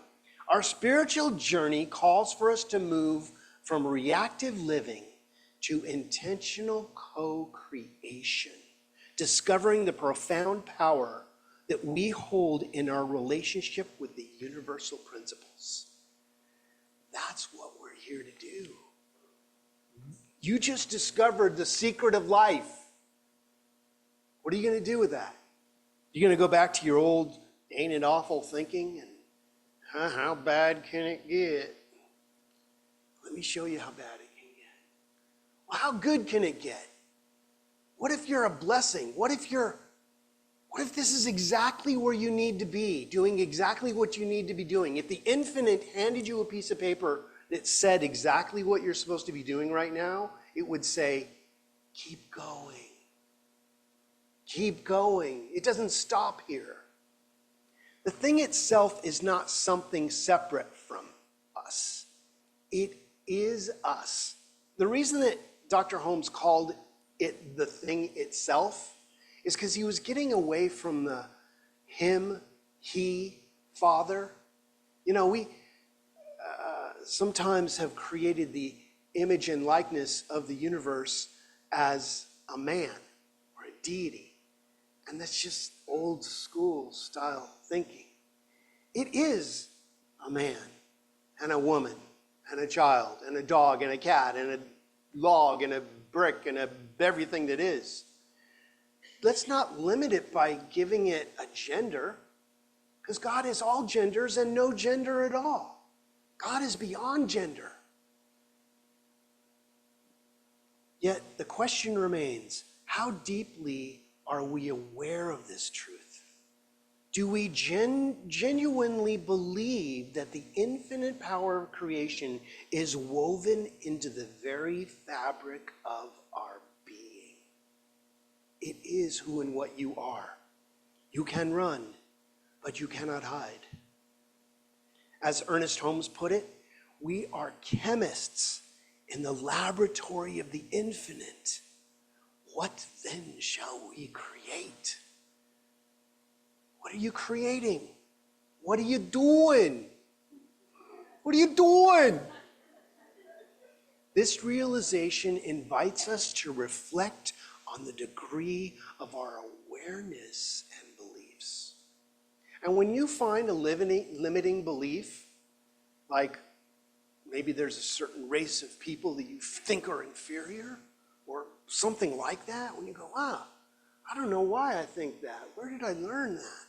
Our spiritual journey calls for us to move from reactive living to intentional co-creation, discovering the profound power that we hold in our relationship with the universal principles. That's what we're here to do. You just discovered the secret of life. What are you going to do with that? You're going to go back to your old ain't it awful thinking and how bad can it get? Let me show you how bad it can get. Well, how good can it get? What if you're a blessing? What if this is exactly where you need to be, doing exactly what you need to be doing? If the infinite handed you a piece of paper that said exactly what you're supposed to be doing right now, it would say, keep going. Keep going. It doesn't stop here. The thing itself is not something separate from us. It is us. The reason that Dr. Holmes called it the thing itself is because he was getting away from the him, he, father. You know, we sometimes have created the image and likeness of the universe as a man or a deity. And that's just old school style thinking. It is a man and a woman and a child and a dog and a cat and a log and a brick and everything that is. Let's not limit it by giving it a gender, because God is all genders and no gender at all. God is beyond gender. Yet the question remains, how deeply are we aware of this truth? Do we genuinely believe that the infinite power of creation is woven into the very fabric of our being? It is who and what you are. You can run, but you cannot hide. As Ernest Holmes put it, we are chemists in the laboratory of the infinite. What then shall we create? What are you creating? What are you doing? What are you doing? This realization invites us to reflect on the degree of our awareness and beliefs. And when you find a limiting belief, like maybe there's a certain race of people that you think are inferior, or something like that, when you go, I don't know why I think that. Where did I learn that?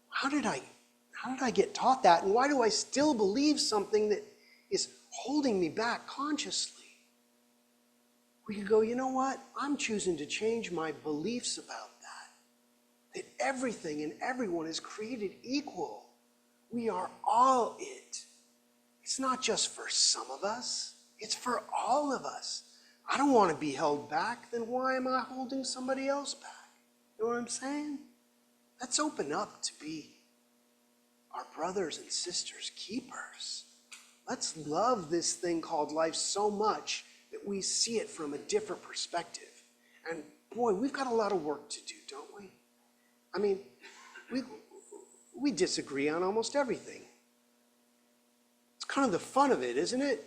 How did I get taught that? And why do I still believe something that is holding me back consciously? We could go, you know what? I'm choosing to change my beliefs about that. That everything and everyone is created equal. We are all it. It's not just for some of us. It's for all of us. I don't want to be held back. Then why am I holding somebody else back? You know what I'm saying? Let's open up to be our brothers and sisters' keepers. Let's love this thing called life so much that we see it from a different perspective. And boy, we've got a lot of work to do, don't we? I mean, we disagree on almost everything. It's kind of the fun of it, isn't it?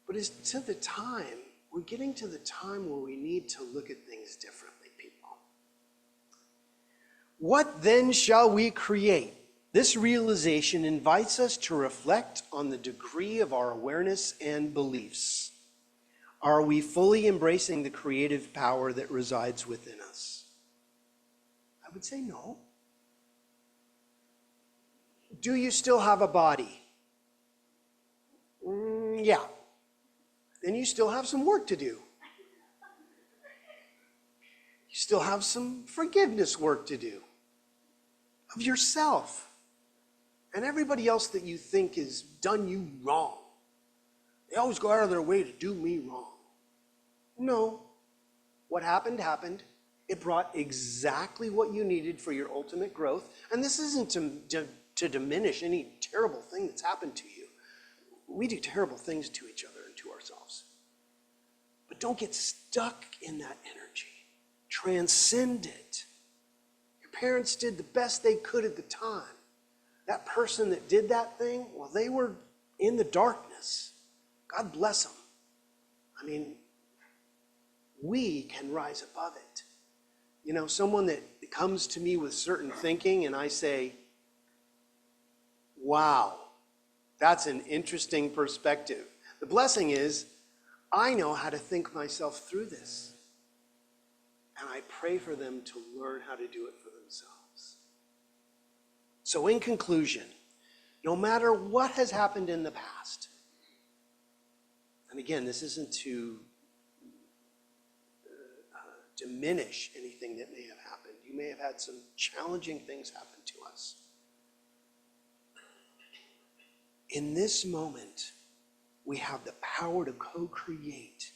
But it's to the time, we're getting to the time where we need to look at things differently, people. What then shall we create? This realization invites us to reflect on the degree of our awareness and beliefs. Are we fully embracing the creative power that resides within us? I would say no. Do you still have a body? Yeah. Then you still have some work to do. You still have some forgiveness work to do of yourself and everybody else that you think has done you wrong. They always go out of their way to do me wrong. No. What happened, happened. It brought exactly what you needed for your ultimate growth. And this isn't to diminish any terrible thing that's happened to you. We do terrible things to each other and to ourselves. But don't get stuck in that energy. Transcend it. Your parents did the best they could at the time. That person that did that thing, well, they were in the darkness. God bless them. I mean, we can rise above it. You know, someone that comes to me with certain thinking and I say, wow, that's an interesting perspective. The blessing is, I know how to think myself through this. And I pray for them to learn how to do it for themselves. So in conclusion, no matter what has happened in the past, and again, this isn't to diminish anything that may have happened. You may have had some challenging things happen to us. In this moment, we have the power to co-create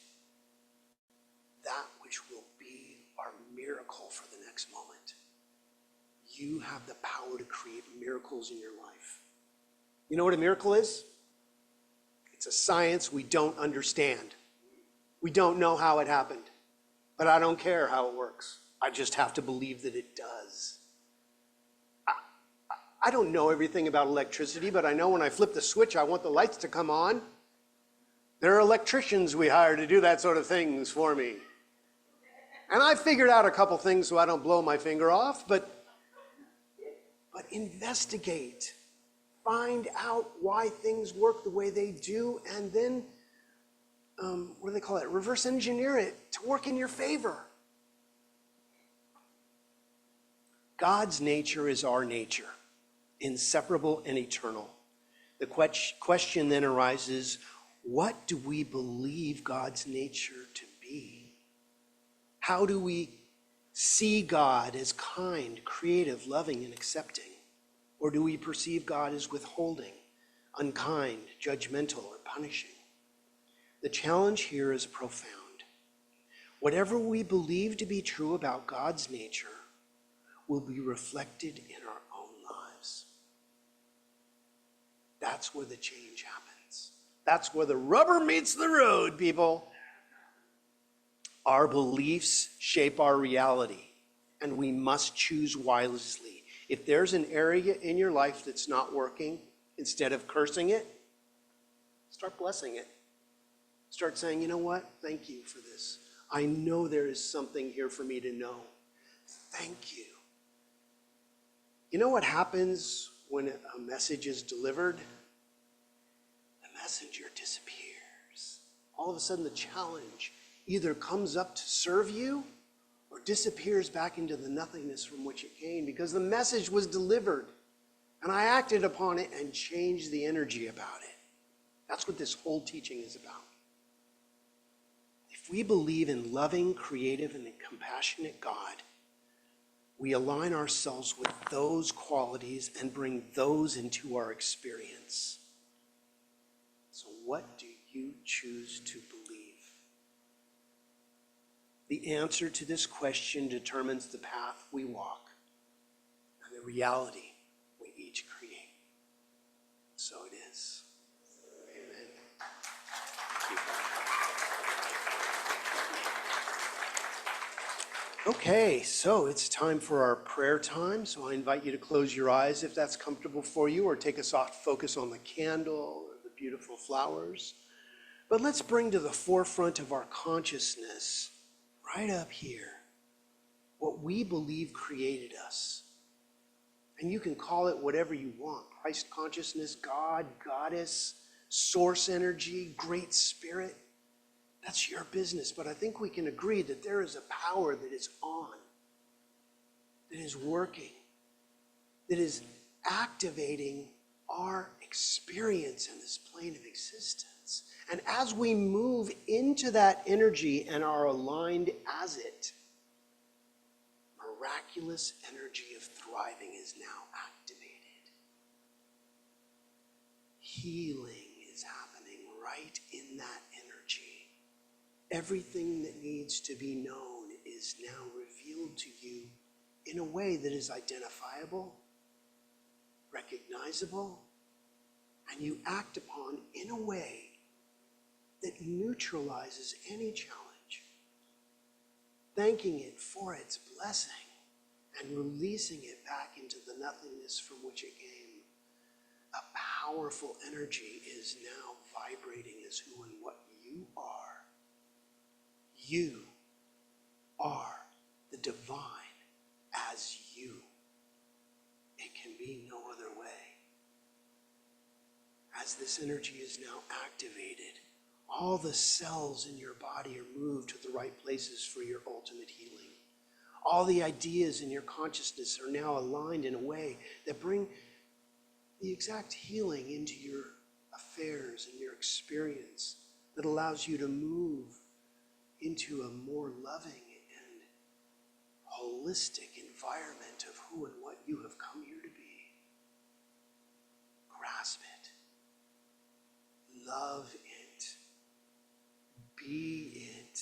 that which will be our miracle for the next moment. You have the power to create miracles in your life. You know what a miracle is? It's a science we don't understand. We don't know how it happened, but I don't care how it works. I just have to believe that it does. I don't know everything about electricity, but I know when I flip the switch, I want the lights to come on. There are electricians we hire to do that sort of things for me. And I figured out a couple things so I don't blow my finger off, but investigate. Find out why things work the way they do, and then, what do they call it? Reverse engineer it to work in your favor. God's nature is our nature, inseparable and eternal. The question then arises, what do we believe God's nature to be? How do we see God as kind, creative, loving, and accepting? Or do we perceive God as withholding, unkind, judgmental, or punishing? The challenge here is profound. Whatever we believe to be true about God's nature will be reflected in our own lives. That's where the change happens. That's where the rubber meets the road, people. Our beliefs shape our reality, and we must choose wisely. If there's an area in your life that's not working, instead of cursing it, start blessing it. Start saying, you know what? Thank you for this. I know there is something here for me to know. Thank you. You know what happens when a message is delivered? The messenger disappears. All of a sudden, the challenge either comes up to serve you or disappears back into the nothingness from which it came, because the message was delivered and I acted upon it and changed the energy about it. That's what this whole teaching is about. If we believe in loving, creative, and compassionate God, we align ourselves with those qualities and bring those into our experience. So what do you choose to believe? The answer to this question determines the path we walk and the reality we each create. So it is. Amen. Okay, so it's time for our prayer time. So I invite you to close your eyes if that's comfortable for you, or take a soft focus on the candle or the beautiful flowers. But let's bring to the forefront of our consciousness, right up here, what we believe created us. And you can call it whatever you want: Christ consciousness, God, goddess, source energy, great spirit. That's your business, but I think we can agree that there is a power that is on, that is working, that is activating our experience in this plane of existence. And as we move into that energy and are aligned as it, miraculous energy of thriving is now activated. Healing is happening right in that energy. Everything that needs to be known is now revealed to you in a way that is identifiable, recognizable, and you act upon in a way that neutralizes any challenge, thanking it for its blessing and releasing it back into the nothingness from which it came. A powerful energy is now vibrating as who and what you are. You are the divine as you. It can be no other way. As this energy is now activated, all the cells in your body are moved to the right places for your ultimate healing. All the ideas in your consciousness are now aligned in a way that bring the exact healing into your affairs and your experience, that allows you to move into a more loving and holistic environment of who and what you have come here to be. Grasp it. Love it. Be it.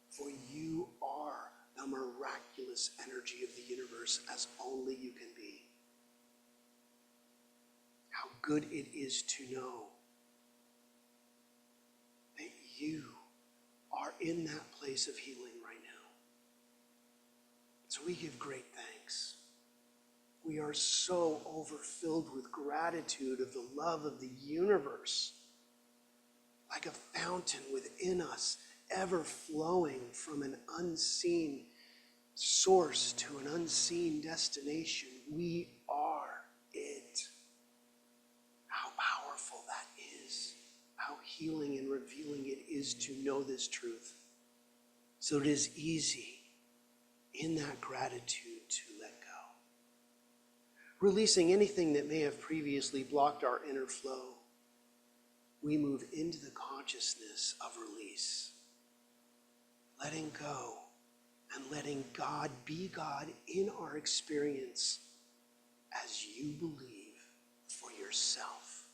For you are the miraculous energy of the universe as only you can be. How good it is to know that you are in that place of healing right now. So we give great thanks. We are so overfilled with gratitude of the love of the universe, like a fountain within us, ever flowing from an unseen source to an unseen destination. We are it. How powerful that is. How healing and revealing it is to know this truth. So it is easy in that gratitude to let go. Releasing anything that may have previously blocked our inner flow, we move into the consciousness of release. Letting go and letting God be God in our experience as you believe for yourself.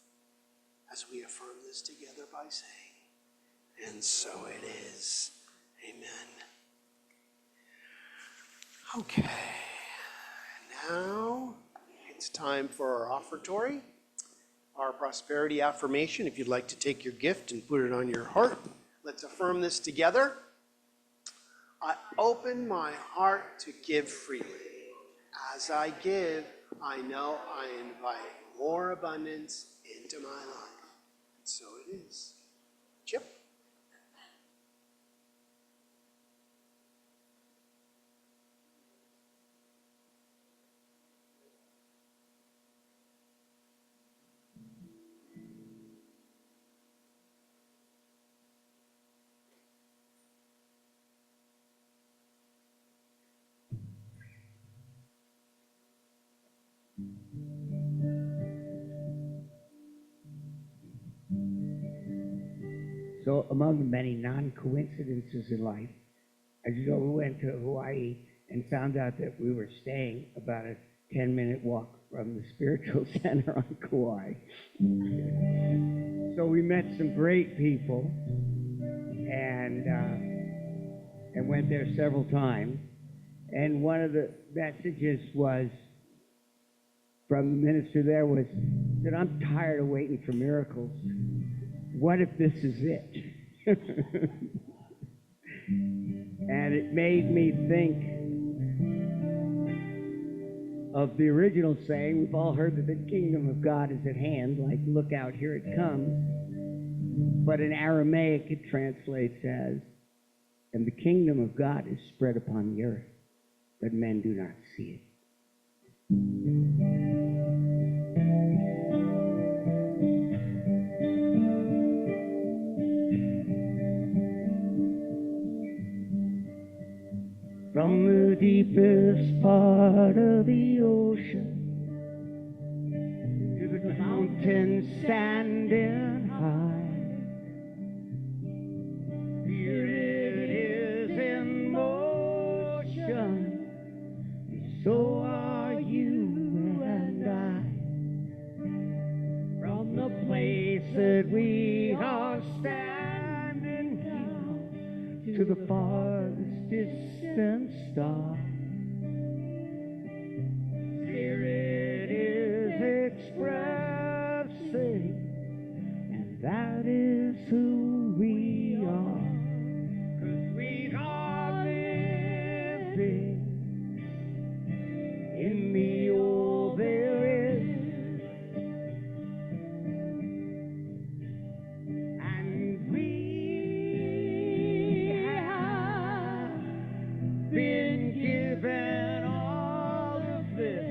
As we affirm this together by saying, and so it is. Amen. Okay, now it's time for our offertory, our prosperity affirmation. If you'd like to take your gift and put it on your heart, let's affirm this together. I open my heart to give freely. As I give, I know I invite more abundance into my life. And so it is. Chip? So among the many non-coincidences in life, as you know, we went to Hawaii and found out that we were staying about a 10-minute walk from the spiritual center on Kauai. So we met some great people and went there several times. And one of the messages was from the minister there was that I'm tired of waiting for miracles. What if this is it? And it made me think of the original saying, we've all heard that the kingdom of God is at hand, like, look out, here it comes. But in Aramaic, it translates as, and the kingdom of God is spread upon the earth, but men do not see it. From the deepest part of the ocean to the mountains standing high, here it is in motion, so are you and I. From the place that we are standing here to the farthest distant star, here it is expressing, and that is who we are, 'cause we are living in the all there is, and we have been given all of this.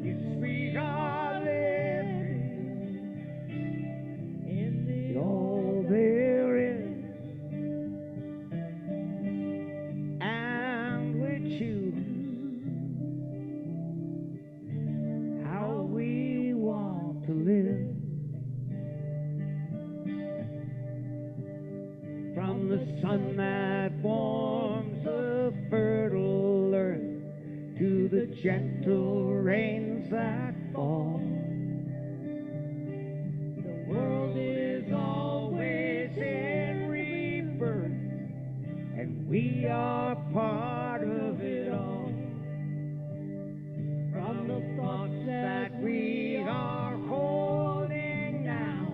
Yes, we are living in the all there is, and we choose how we want to live. From the sun that warms the fertile earth to the gentle rains that fall, the world is always in rebirth, and we are part of it all. From the thoughts that we are holding now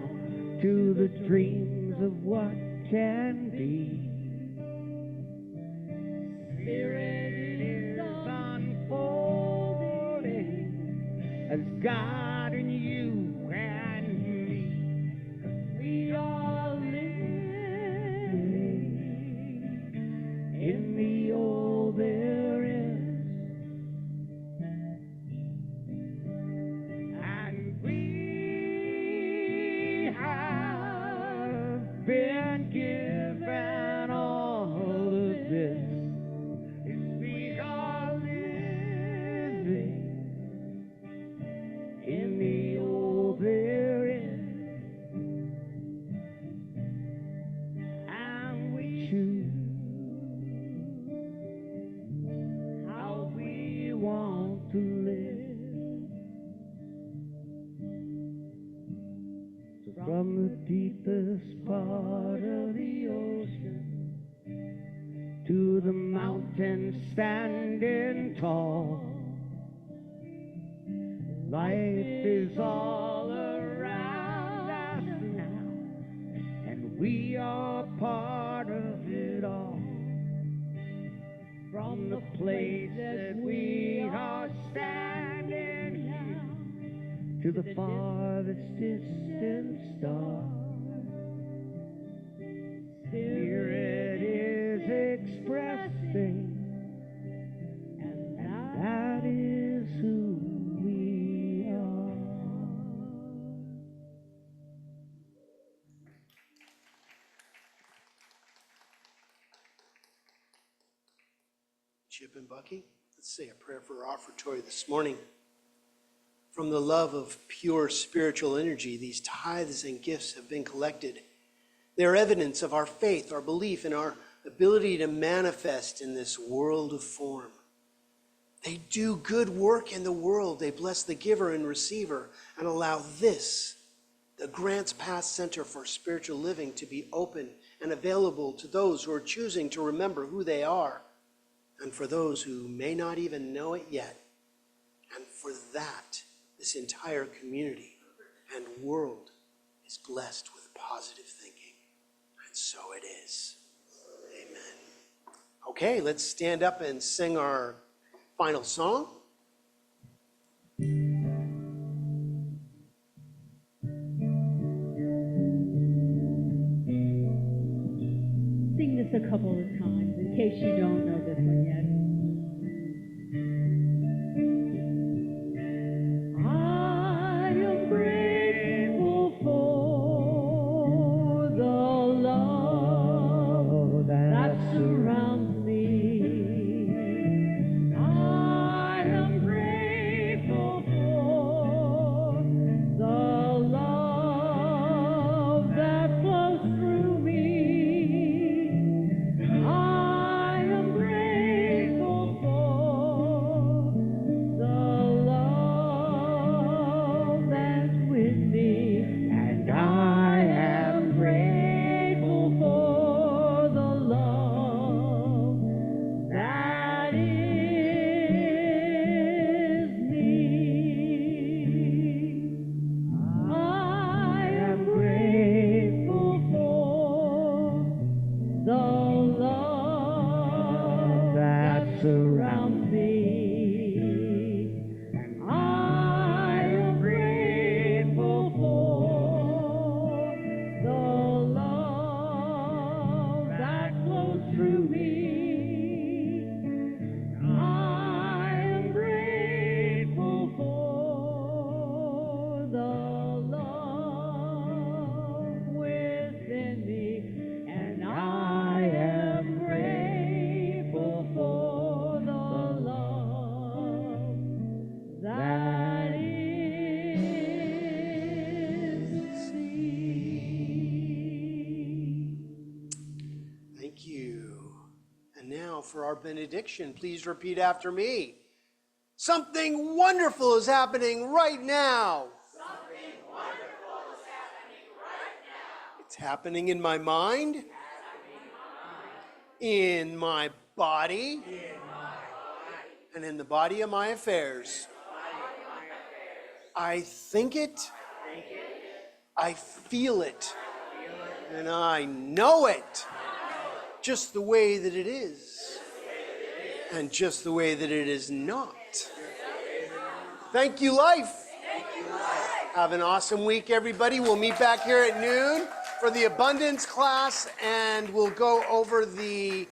to the dreams of what can be, Spirit is unfolding as God and you and me. 'Cause we are living in the all there is, and we have been given all of this. Yes, we are living in the all there is, and we choose how we want to live. So from the deepest part of the ocean to the mountains standing tall, life is all around us now, and we are part of it all. From the place that we are to the farthest distant star. Spirit is expressing, and that is who we are. Chip and Bucky, let's say a prayer for our offertory this morning. From the love of pure spiritual energy, these tithes and gifts have been collected. They are evidence of our faith, our belief, and our ability to manifest in this world of form. They do good work in the world. They bless the giver and receiver and allow this, the Grants Pass Center for Spiritual Living, to be open and available to those who are choosing to remember who they are, and for those who may not even know it yet. And for that, this entire community and world is blessed with positive thinking. And so it is. Amen. Okay, let's stand up and sing our final song. Sing this a couple of times in case you don't know this one yet. I am grateful for the love that surrounds me. I am grateful for the love that flows through me. I am grateful for the love that's with me, and I am grateful for the love that is me. I am grateful for the love that surrounds me. And I am grateful for the love that flows through me. I am grateful for the love within me, and I am grateful for the love that is me. Thank you. And now for our benediction, please repeat after me. Something wonderful is happening right now. Something wonderful is happening right now. It's happening in my mind. In my body. And in the body of my affairs. I think it. I feel it. And I know it. Just the way that it is. And just the way that it is not. Thank you, life. Have an awesome week, everybody. We'll meet back here at noon for the abundance class, and we'll go over the